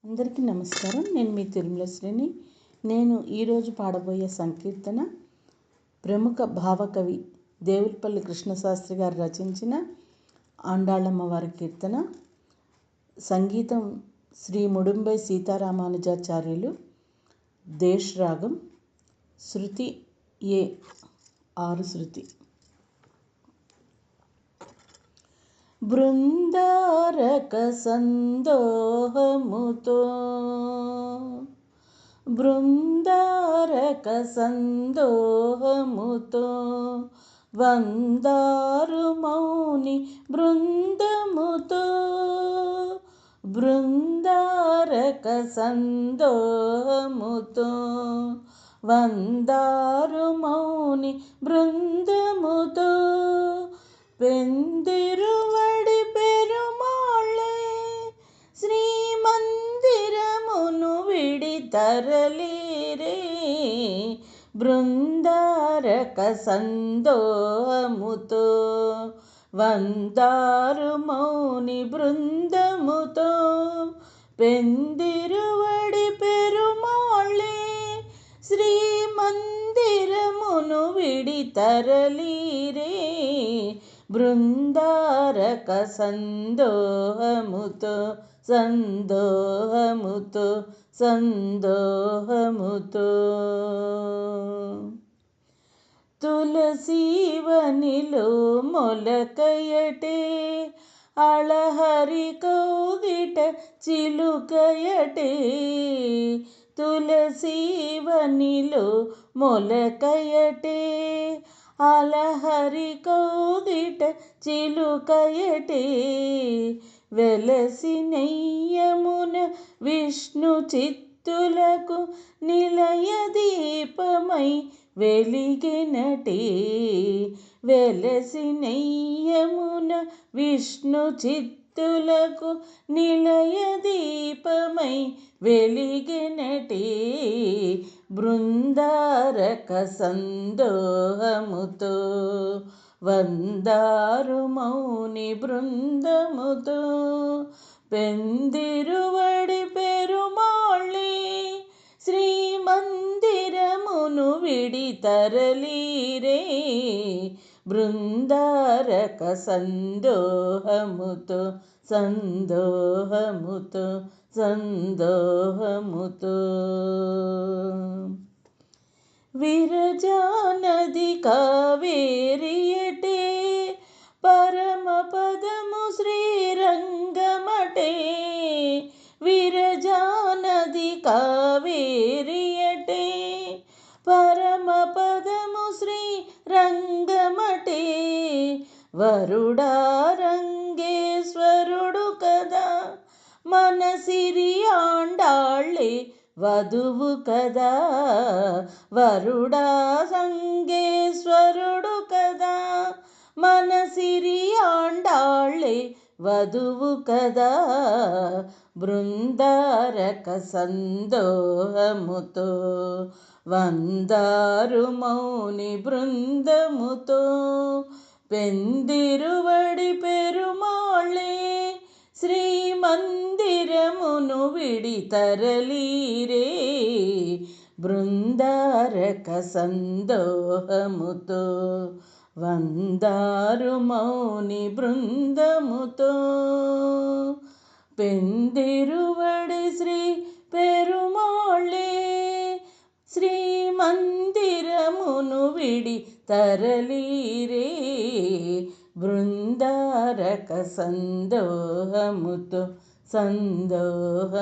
అందరికీ నమస్కారం. నేను మీ తిరుమల శ్రేణి. నేను ఈరోజు పాడబోయే సంకీర్తన ప్రముఖ భావకవి దేవులపల్లి కృష్ణశాస్త్రి గారు రచించిన ఆండాళమ్మ వారి కీర్తన. సంగీతం శ్రీ ముడుంబై సీతారామానుజాచార్యులు. దేశ్ రాగం. శృతి ఏ 6 శృతి. బృందారక సందోహముతో వందారు మౌని బృందముతో బృందారక సందోహముతో వందారు మౌని బృందముతో పెందిరువడి పెరుమాళ్ళే శ్రీమందిరమును విడి తరలిరే బృందారక సందోహముతో వందారు మౌని బృందముతో పెందిరువడి పెరుమాళ్ళే శ్రీమందిరమును విడి తరలిరే బృందారక సందోహముతో తులసీవనిలో మొలకయటే అళహరి కౌగిట చిలుకయటే తులసీవనిలో మొలకయటే అళహరి కౌగిట చిలుకయటే వెలసినయ్యమున విష్ణు చిత్తులకు నిలయ దీపమై వెలిగినటే వెలసినయ్యమున విష్ణు చిత్తులకు నిలయ దీపమై వెలిగినటే బృందారక సందోహముతో వందారు మౌని బృందముతో పెందిరువడి పెరుమాళ్ళే శ్రీమందిరమును విడి తరలిరే బృందారక సందోహముతో విరజానది కావేరియటే పరమ పదము శ్రీరంగమటే విరజానది కావేరియటే పరమ పదము శ్రీరంగమటే వరుడా రంగేశ్వరుడు కదా మన సిరి ఆండాళ్ళే వధువు కదా వరుడా రంగేశ్వరుడు కదా మన సిరి ఆండాళ్ళే వధువు కదా బృందారక సందోహముతో వందారు మౌని బృందముతో పెందిరువడి పెరుమాళ్ళే శ్రీమందిరమును విడి తరలిరే బృందారక సందోహముతో వందారు మౌని బృందముతో పెందిరువడి శ్రీ పెరుమాళ్ళే శ్రీమందిరమును విడి తరలిరే బృందారక సందోహముతో